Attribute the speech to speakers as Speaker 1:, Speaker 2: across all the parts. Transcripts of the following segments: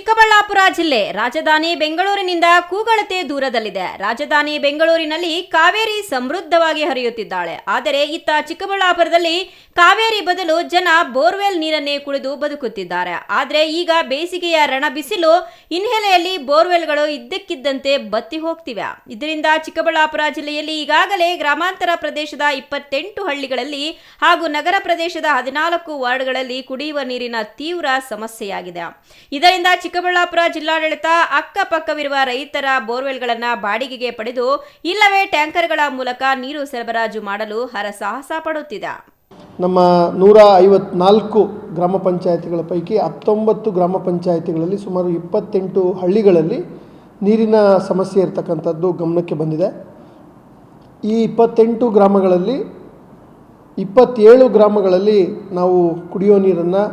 Speaker 1: ಚಿಕ್ಕಬಳ್ಳಾಪುರ ಜಿಲ್ಲೆ ರಾಜಧಾನಿ ಬೆಂಗಳೂರಿನಿಂದ ಕೂಗಳತೆ ದೂರದಲ್ಲಿದೆ. ರಾಜಧಾನಿ ಬೆಂಗಳೂರಿನಲ್ಲಿ ಕಾವೇರಿ ಸಮೃದ್ಧವಾಗಿ ಹರಿಯುತ್ತಿದ್ದಾಳೆ. ಆದರೆ ಇತ್ತ ಚಿಕ್ಕಬಳ್ಳಾಪುರದಲ್ಲಿ ಕಾವೇರಿ ಬದಲು ಜನ ಬೋರ್ವೆಲ್ ನೀರನ್ನೇ ಕುಡಿದು ಬದುಕುತ್ತಿದ್ದಾರೆ. ಆದರೆ ಈಗ ಬೇಸಿಗೆಯ ರಣಬಿಸಿಲು ಹಿನ್ನೆಲೆಯಲ್ಲಿ ಬೋರ್ವೆಲ್ಗಳು ಇದ್ದಕ್ಕಿದ್ದಂತೆ ಬತ್ತಿ ಹೋಗ್ತಿವೆ. ಇದರಿಂದ ಚಿಕ್ಕಬಳ್ಳಾಪುರ ಜಿಲ್ಲೆಯಲ್ಲಿ ಈಗಾಗಲೇ ಗ್ರಾಮಾಂತರ ಪ್ರದೇಶದ 28 ಹಳ್ಳಿಗಳಲ್ಲಿ ಹಾಗೂ ನಗರ ಪ್ರದೇಶದ 14 ವಾರ್ಡ್ಗಳಲ್ಲಿ ಕುಡಿಯುವ ನೀರಿನ ತೀವ್ರ ಸಮಸ್ಯೆಯಾಗಿದೆ. ಇದರಿಂದ ಚಿಕ್ಕಬಳ್ಳಾಪುರ ಜಿಲ್ಲಾಡಳಿತ ಅಕ್ಕಪಕ್ಕವಿರುವ ರೈತರ ಬೋರ್ವೆಲ್ಗಳನ್ನು ಬಾಡಿಗೆಗೆ ಪಡೆದು ಇಲ್ಲವೇ ಟ್ಯಾಂಕರ್ಗಳ ಮೂಲಕ ನೀರು ಸರಬರಾಜು ಮಾಡಲು ಹರಸಾಹಸ ಪಡುತ್ತಿದೆ.
Speaker 2: ನಮ್ಮ 154 ಗ್ರಾಮ ಪಂಚಾಯತಿಗಳ ಪೈಕಿ 19 ಗ್ರಾಮ ಪಂಚಾಯತಿಗಳಲ್ಲಿ ಸುಮಾರು 28 ಹಳ್ಳಿಗಳಲ್ಲಿ ನೀರಿನ ಸಮಸ್ಯೆ ಇರತಕ್ಕಂಥದ್ದು ಗಮನಕ್ಕೆ ಬಂದಿದೆ. ಈ 28 ಗ್ರಾಮಗಳಲ್ಲಿ 27 ಗ್ರಾಮಗಳಲ್ಲಿ ನಾವು ಕುಡಿಯೋ ನೀರನ್ನು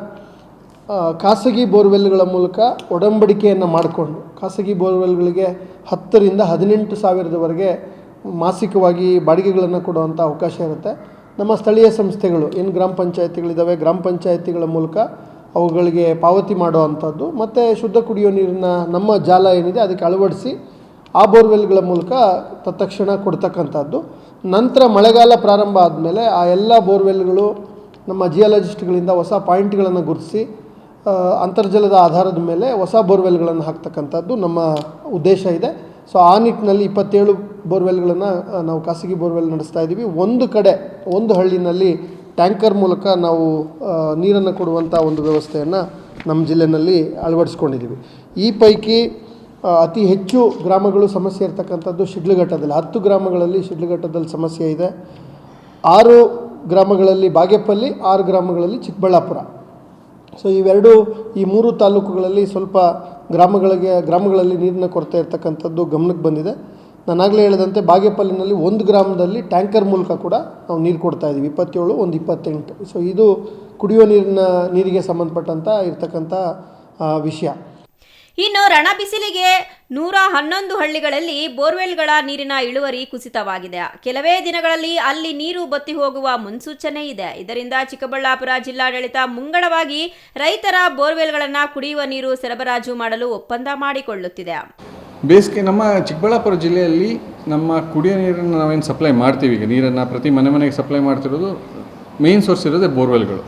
Speaker 2: ಖಾಸಗಿ ಬೋರ್ವೆಲ್ಗಳ ಮೂಲಕ ಒಡಂಬಡಿಕೆಯನ್ನು ಮಾಡಿಕೊಂಡು ಖಾಸಗಿ ಬೋರ್ವೆಲ್ಗಳಿಗೆ 10 ರಿಂದ 18 ಸಾವಿರದವರೆಗೆ ಮಾಸಿಕವಾಗಿ ಬಾಡಿಗೆಗಳನ್ನು ಕೊಡುವಂಥ ಅವಕಾಶ ಇರುತ್ತೆ. ನಮ್ಮ ಸ್ಥಳೀಯ ಸಂಸ್ಥೆಗಳು ಏನು ಗ್ರಾಮ ಪಂಚಾಯತಿಗಳಿದ್ದಾವೆ, ಗ್ರಾಮ ಪಂಚಾಯತಿಗಳ ಮೂಲಕ ಅವುಗಳಿಗೆ ಪಾವತಿ ಮಾಡುವಂಥದ್ದು ಮತ್ತು ಶುದ್ಧ ಕುಡಿಯೋ ನೀರಿನ ನಮ್ಮ ಜಾಲ ಏನಿದೆ ಅದಕ್ಕೆ ಅಳವಡಿಸಿ ಆ ಬೋರ್ವೆಲ್ಗಳ ಮೂಲಕ ತತ್ಕ್ಷಣ ಕೊಡ್ತಕ್ಕಂಥದ್ದು. ನಂತರ ಮಳೆಗಾಲ ಪ್ರಾರಂಭ ಆದಮೇಲೆ ಆ ಎಲ್ಲ ಬೋರ್ವೆಲ್ಗಳು ನಮ್ಮ ಜಿಯಾಲಜಿಸ್ಟ್ಗಳಿಂದ ಹೊಸ ಪಾಯಿಂಟ್ಗಳನ್ನು ಗುರುತಿಸಿ ಅಂತರ್ಜಲದ ಆಧಾರದ ಮೇಲೆ ಹೊಸ ಬೋರ್ವೆಲ್ಗಳನ್ನು ಹಾಕ್ತಕ್ಕಂಥದ್ದು ನಮ್ಮ ಉದ್ದೇಶ ಇದೆ. ಸೊ ಆ ನಿಟ್ಟಿನಲ್ಲಿ 27 ಬೋರ್ವೆಲ್ಗಳನ್ನು ನಾವು ಖಾಸಗಿ ಬೋರ್ವೆಲ್ ನಡೆಸ್ತಾ ಇದ್ದೀವಿ. ಒಂದು ಹಳ್ಳಿನಲ್ಲಿ ಟ್ಯಾಂಕರ್ ಮೂಲಕ ನಾವು ನೀರನ್ನು ಕೊಡುವಂಥ ಒಂದು ವ್ಯವಸ್ಥೆಯನ್ನು ನಮ್ಮ ಜಿಲ್ಲೆಯಲ್ಲಿ ಅಳವಡಿಸ್ಕೊಂಡಿದ್ದೀವಿ. ಈ ಪೈಕಿ ಅತಿ ಹೆಚ್ಚು ಗ್ರಾಮಗಳು ಸಮಸ್ಯೆ ಇರತಕ್ಕಂಥದ್ದು ಶಿಡ್ಲಘಟ್ಟದಲ್ಲಿ. 10 ಗ್ರಾಮಗಳಲ್ಲಿ ಶಿಡ್ಲಘಟ್ಟದಲ್ಲಿ ಸಮಸ್ಯೆ ಇದೆ. 6 ಗ್ರಾಮಗಳಲ್ಲಿ ಬಾಗೇಪಲ್ಲಿ, 6 ಗ್ರಾಮಗಳಲ್ಲಿ ಚಿಕ್ಕಬಳ್ಳಾಪುರ. ಸೊ ಈ 3 ತಾಲೂಕುಗಳಲ್ಲಿ ಸ್ವಲ್ಪ ಗ್ರಾಮಗಳಲ್ಲಿ ನೀರಿನ ಕೊರತೆ ಇರತಕ್ಕಂಥದ್ದು ಗಮನಕ್ಕೆ ಬಂದಿದೆ. ನಾನಾಗಲೇ ಹೇಳಿದಂತೆ ಬಾಗೇಪಲ್ಲಿನಲ್ಲಿ 1 ಗ್ರಾಮದಲ್ಲಿ ಟ್ಯಾಂಕರ್ ಮೂಲಕ ಕೂಡ ನಾವು ನೀರು ಕೊಡ್ತಾ ಇದ್ದೀವಿ, 27, ಒಂದು 28. ಸೊ ಇದು ಕುಡಿಯೋ ನೀರಿಗೆ ಸಂಬಂಧಪಟ್ಟಂಥ ಇರ್ತಕ್ಕಂಥ ವಿಷಯ.
Speaker 1: ಇನ್ನು ರಣಬಿಸಿಲಿಗೆ 111 ಹಳ್ಳಿಗಳಲ್ಲಿ ಬೋರ್ವೆಲ್ಗಳ ನೀರಿನ ಇಳುವರಿ ಕುಸಿತವಾಗಿದೆ. ಕೆಲವೇ ದಿನಗಳಲ್ಲಿ ಅಲ್ಲಿ ನೀರು ಬತ್ತಿ ಹೋಗುವ ಮುನ್ಸೂಚನೆ ಇದೆ. ಇದರಿಂದ ಚಿಕ್ಕಬಳ್ಳಾಪುರ ಜಿಲ್ಲಾಡಳಿತ ಮುಂಗಡವಾಗಿ ರೈತರ ಬೋರ್ವೆಲ್ಗಳನ್ನು ಕುಡಿಯುವ ನೀರು ಸರಬರಾಜು ಮಾಡಲು ಒಪ್ಪಂದ ಮಾಡಿಕೊಳ್ಳುತ್ತಿದೆ.
Speaker 3: ಬೇಸಿಗೆ ನಮ್ಮ ಚಿಕ್ಕಬಳ್ಳಾಪುರ ಜಿಲ್ಲೆಯಲ್ಲಿ ನಮ್ಮ ಕುಡಿಯೋ ನೀರನ್ನು ನಾವೇನು ಸಪ್ಲೈ ಮಾಡ್ತೀವಿ, ಈಗ ನೀರನ್ನು ಪ್ರತಿ ಮನೆಗೆ ಸಪ್ಲೈ ಮಾಡ್ತಿರೋದು ಮೇನ್ ಸೋರ್ಸ್ ಇರೋದೇ ಬೋರ್ವೆಲ್ಗಳು.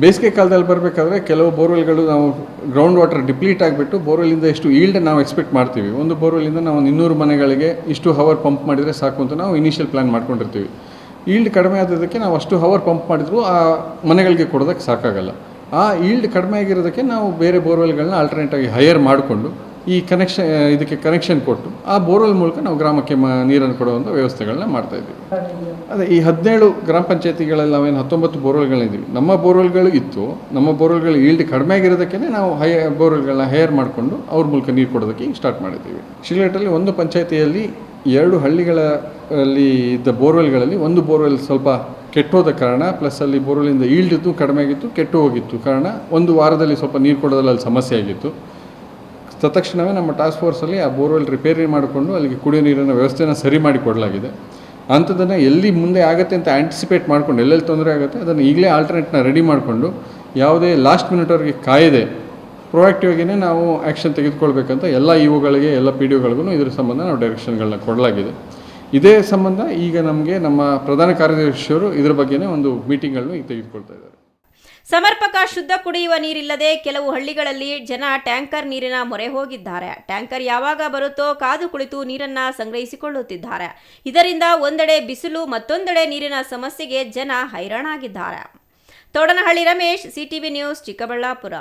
Speaker 3: ಬೇಸಿಗೆ ಕಾಲದಲ್ಲಿ ಬರಬೇಕಾದ್ರೆ ಕೆಲವು ಬೋರ್ವೆಲ್ಗಳು ನಾವು ಗ್ರೌಂಡ್ ವಾಟರ್ ಡಿಪ್ಲೀಟ್ ಆಗಿಬಿಟ್ಟು ಬೋರ್ವೆಲಿಂದ ಎಷ್ಟು ಈಲ್ಡ್ ನಾವು ಎಕ್ಸ್ಪೆಕ್ಟ್ ಮಾಡ್ತೀವಿ. ಒಂದು ಬೋರ್ವೆಲಿಂದ ನಾವು 200 ಮನೆಗಳಿಗೆ ಇಷ್ಟು ಹವರ್ ಪಂಪ್ ಮಾಡಿದರೆ ಸಾಕು ಅಂತ ನಾವು ಇನಿಷಿಯಲ್ ಪ್ಲ್ಯಾನ್ ಮಾಡ್ಕೊಂಡಿರ್ತೀವಿ. ಈಲ್ಡ್ ಕಡಿಮೆ ಆದದಕ್ಕೆ ನಾವು ಅಷ್ಟು ಹವರ್ ಪಂಪ್ ಮಾಡಿದ್ರು ಆ ಮನೆಗಳಿಗೆ ಕೊಡೋದಕ್ಕೆ ಸಾಕಾಗಲ್ಲ. ಆ ಈಲ್ಡ್ ಕಡಿಮೆ ಆಗಿರೋದಕ್ಕೆ ನಾವು ಬೇರೆ ಬೋರ್ವೆಲ್ಗಳನ್ನ ಆಲ್ಟರ್ನೇಟಾಗಿ ಹೈಯರ್ ಮಾಡಿಕೊಂಡು ಇದಕ್ಕೆ ಕನೆಕ್ಷನ್ ಕೊಟ್ಟು ಆ ಬೋರ್ವೆಲ್ ಮೂಲಕ ನಾವು ಗ್ರಾಮಕ್ಕೆ ನೀರನ್ನು ಕೊಡುವಂಥ ವ್ಯವಸ್ಥೆಗಳನ್ನ ಮಾಡ್ತಾಯಿದ್ದೀವಿ. ಅದೇ ಈ 17 ಗ್ರಾಮ ಪಂಚಾಯತಿಗಳಲ್ಲಿ ನಾವೇನು 19 ಬೋರ್ವೆಲ್ಗಳಿದ್ದೀವಿ. ನಮ್ಮ ಬೋರ್ವೆಲ್ಗಳು ಇತ್ತು. ನಮ್ಮ ಬೋರ್ವೆಲ್ಗಳು ಈಲ್ಡ್ ಕಡಿಮೆ ಆಗಿರೋದಕ್ಕೆ ನಾವು ಬೋರ್ವೆಲ್ಗಳನ್ನ ಹೈಯರ್ ಮಾಡಿಕೊಂಡು ಅವ್ರ ಮೂಲಕ ನೀರು ಕೊಡೋದಕ್ಕೆ ಈಗ ಸ್ಟಾರ್ಟ್ ಮಾಡಿದ್ದೀವಿ. ಶಿಡ್ಲಘಟ್ಟಲ್ಲಿ ಒಂದು ಪಂಚಾಯತಿಯಲ್ಲಿ 2 ಹಳ್ಳಿಗಳಲ್ಲಿ ಇದ್ದ ಬೋರ್ವೆಲ್ಗಳಲ್ಲಿ ಒಂದು ಬೋರ್ವೆಲ್ ಸ್ವಲ್ಪ ಕೆಟ್ಟೋದ ಕಾರಣ, ಪ್ಲಸ್ ಅಲ್ಲಿ ಬೋರ್ವೆಲಿಂದ ಈಲ್ಡ್ ಇದ್ದು ಕಡಿಮೆ ಆಗಿತ್ತು, ಕೆಟ್ಟು ಹೋಗಿತ್ತು ಕಾರಣ ಒಂದು ವಾರದಲ್ಲಿ ಸ್ವಲ್ಪ ನೀರು ಕೊಡೋದ್ರಲ್ಲಿ ಅಲ್ಲಿ ಸಮಸ್ಯೆ ಆಗಿತ್ತು. ತತ್ಕ್ಷಣವೇ ನಮ್ಮ ಟಾಸ್ಕ್ ಫೋರ್ಸಲ್ಲಿ ಆ ಬೋರ್ವೆಲ್ ರಿಪೇರಿ ಮಾಡಿಕೊಂಡು ಅಲ್ಲಿಗೆ ಕುಡಿಯೋ ನೀರಿನ ವ್ಯವಸ್ಥೆನ ಸರಿ ಮಾಡಿ ಕೊಡಲಾಗಿದೆ. ಅಂಥದ್ದನ್ನು ಎಲ್ಲಿ ಮುಂದೆ ಆಗುತ್ತೆ ಅಂತ ಆ್ಯಂಟಿಸಿಪೇಟ್ ಮಾಡ್ಕೊಂಡು ಎಲ್ಲೆಲ್ಲಿ ತೊಂದರೆ ಆಗುತ್ತೆ ಅದನ್ನು ಈಗಲೇ ಆಲ್ಟರ್ನೇಟ್ನ ರೆಡಿ ಮಾಡಿಕೊಂಡು ಯಾವುದೇ ಲಾಸ್ಟ್ ಮಿನಿಟ್ವರೆಗೆ ಕಾಯದೆ ಪ್ರೊಯಾಕ್ಟಿವ್ ಆಗಿಯೇ ನಾವು ಆ್ಯಕ್ಷನ್ ತೆಗೆದುಕೊಳ್ಬೇಕಂತ ಎಲ್ಲ ಇಒಗಳಿಗೆ ಎಲ್ಲ ಪಿ ಡಿ ಒಗಳಿಗೂ ಇದರ ಸಂಬಂಧ ನಾವು ಡೈರೆಕ್ಷನ್ಗಳನ್ನ ಕೊಡಲಾಗಿದೆ. ಇದೇ ಸಂಬಂಧ ಈಗ ನಮ್ಮ ಪ್ರಧಾನ ಕಾರ್ಯದರ್ಶಿಯವರು ಇದರ ಬಗ್ಗೆನೇ ಒಂದು ಮೀಟಿಂಗ್ಗಳನ್ನು ಈಗ ತೆಗೆದುಕೊಳ್ತಾ ಇದ್ದಾರೆ.
Speaker 1: ಸಮರ್ಪಕ ಶುದ್ಧ ಕುಡಿಯುವ ನೀರಿಲ್ಲದೆ ಕೆಲವು ಹಳ್ಳಿಗಳಲ್ಲಿ ಜನ ಟ್ಯಾಂಕರ್ ನೀರಿನ ಮೊರೆ ಹೋಗಿದ್ದಾರೆ. ಟ್ಯಾಂಕರ್ ಯಾವಾಗ ಬರುತ್ತೋ ಕಾದು ಕುಳಿತು ನೀರನ್ನ ಸಂಗ್ರಹಿಸಿಕೊಳ್ಳುತ್ತಿದ್ದಾರೆ. ಇದರಿಂದ ಒಂದೆಡೆ ಬಿಸಿಲು, ಮತ್ತೊಂದೆಡೆ ನೀರಿನ ಸಮಸ್ಯೆಗೆ ಜನ ಹೈರಾಣಾಗಿದ್ದಾರೆ. ತೋಡನಹಳ್ಳಿ ರಮೇಶ್, ಸಿಟಿವಿ ನ್ಯೂಸ್, ಚಿಕ್ಕಬಳ್ಳಾಪುರ.